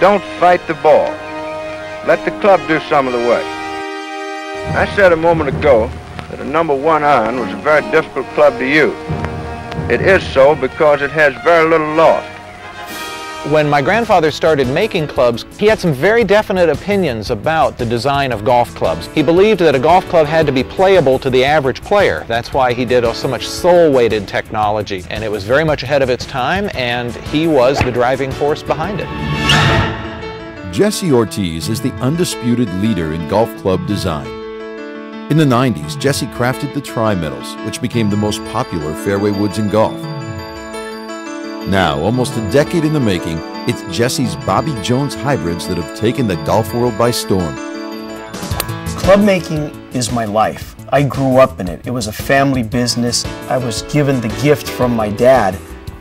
don't fight the ball. Let the club do some of the work. I said a moment ago that a #1 iron was a very difficult club to use. It is so because it has very little loft. When my grandfather started making clubs, he had some very definite opinions about the design of golf clubs. He believed that a golf club had to be playable to the average player. That's why he did so much sole-weighted technology, and it was very much ahead of its time, and he was the driving force behind it. Jesse Ortiz is the undisputed leader in golf club design. In the 90s, Jesse crafted the tri-metals, which became the most popular fairway woods in golf. Now, almost a decade in the making, it's Jesse's Bobby Jones hybrids that have taken the golf world by storm. Club making is my life. I grew up in it. It was a family business. I was given the gift from my dad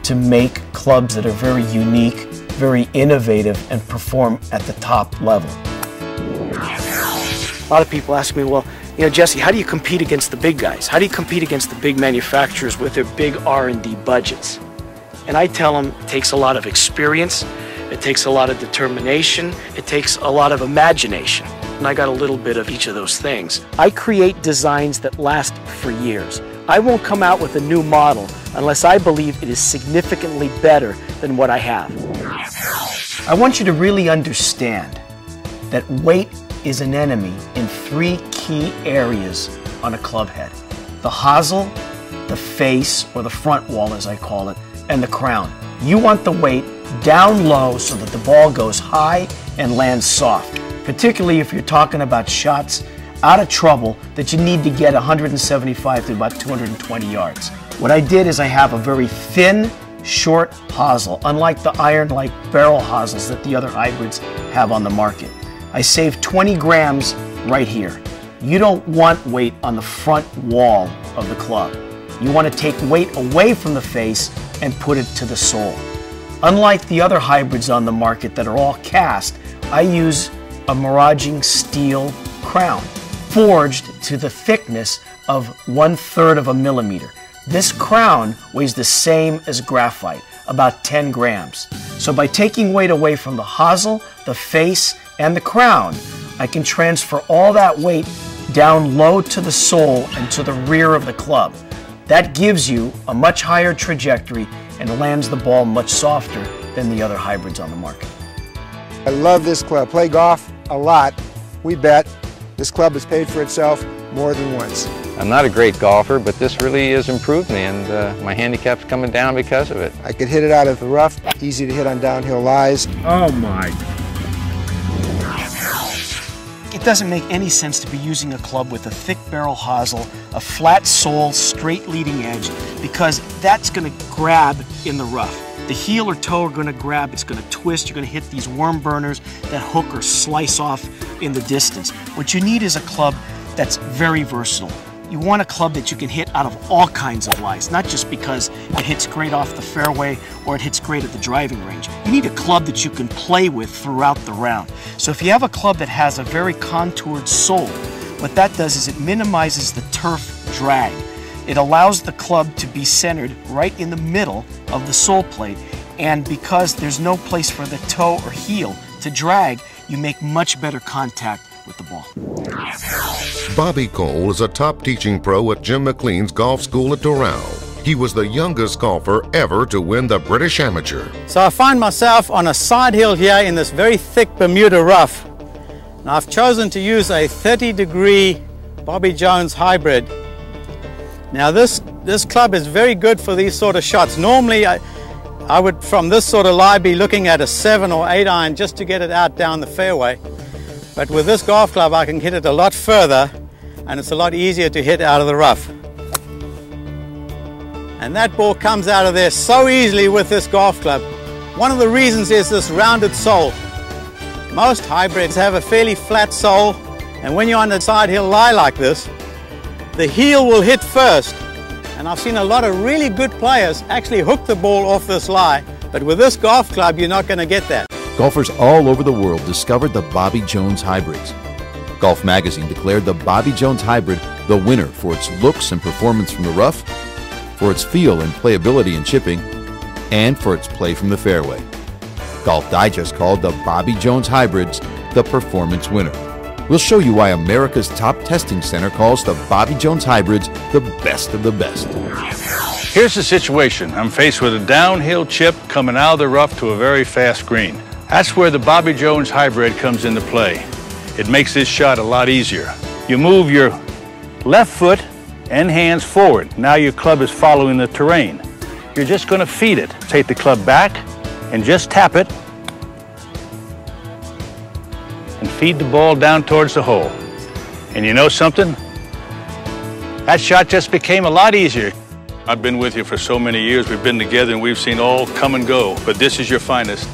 to make clubs that are very unique, very innovative, and perform at the top level. A lot of people ask me, well, you know, Jesse, how do you compete against the big guys? How do you compete against the big manufacturers with their big R&D budgets? And I tell them it takes a lot of experience, it takes a lot of determination, it takes a lot of imagination. And I got a little bit of each of those things. I create designs that last for years. I won't come out with a new model unless I believe it is significantly better than what I have. I want you to really understand that weight is an enemy in 3 key areas on a club head. The hosel, the face, or the front wall as I call it, and the crown. You want the weight down low so that the ball goes high and lands soft, particularly if you're talking about shots out of trouble that you need to get 175 to about 220 yards. What I did is I have a very thin, short hosel, unlike the iron-like barrel hosels that the other hybrids have on the market. I saved 20 grams right here. You don't want weight on the front wall of the club. You want to take weight away from the face and put it to the sole. Unlike the other hybrids on the market that are all cast, I use a miraging steel crown, forged to the thickness of 1/3 of a millimeter. This crown weighs the same as graphite, about 10 grams. So by taking weight away from the hosel, the face, and the crown, I can transfer all that weight down low to the sole and to the rear of the club. That gives you a much higher trajectory and lands the ball much softer than the other hybrids on the market. I love this club. Play golf a lot. We bet. This club has paid for itself more than once. I'm not a great golfer, but this really has improved me, and my handicap's coming down because of it. I could hit it out of the rough, easy to hit on downhill lies. Oh my. It doesn't make any sense to be using a club with a thick barrel hosel, a flat sole, straight leading edge, because that's going to grab in the rough. The heel or toe are going to grab, it's going to twist, you're going to hit these worm burners that hook or slice off in the distance. What you need is a club that's very versatile. You want a club that you can hit out of all kinds of lies, not just because it hits great off the fairway or it hits great at the driving range. You need a club that you can play with throughout the round. So if you have a club that has a very contoured sole, what that does is it minimizes the turf drag. It allows the club to be centered right in the middle of the sole plate, and because there's no place for the toe or heel to drag, you make much better contact with the ball. Bobby Cole is a top teaching pro at Jim McLean's golf school at Doral. He was the youngest golfer ever to win the British Amateur. So I find myself on a side hill here in this very thick Bermuda rough. Now I've chosen to use a 30-degree Bobby Jones hybrid. Now this club is very good for these sort of shots. Normally I would, from this sort of lie, be looking at a 7 or 8 iron just to get it out down the fairway. But with this golf club I can hit it a lot further, and it's a lot easier to hit out of the rough. And that ball comes out of there so easily with this golf club. One of the reasons is this rounded sole. Most hybrids have a fairly flat sole, and when you're on a side hill lie like this, the heel will hit first. And I've seen a lot of really good players actually hook the ball off this lie, but with this golf club you're not going to get that. Golfers all over the world discovered the Bobby Jones hybrids. Golf Magazine declared the Bobby Jones hybrid the winner for its looks and performance from the rough, for its feel and playability in chipping, and for its play from the fairway. Golf Digest called the Bobby Jones Hybrids the performance winner. We'll show you why America's top testing center calls the Bobby Jones Hybrids the best of the best. Here's the situation. I'm faced with a downhill chip coming out of the rough to a very fast green. That's where the Bobby Jones Hybrid comes into play. It makes this shot a lot easier. You move your left foot and hands forward. Now your club is following the terrain. You're just going to feed it. Take the club back and just tap it and feed the ball down towards the hole. And you know something? That shot just became a lot easier. I've been with you for so many years. We've been together and we've seen all come and go, but this is your finest.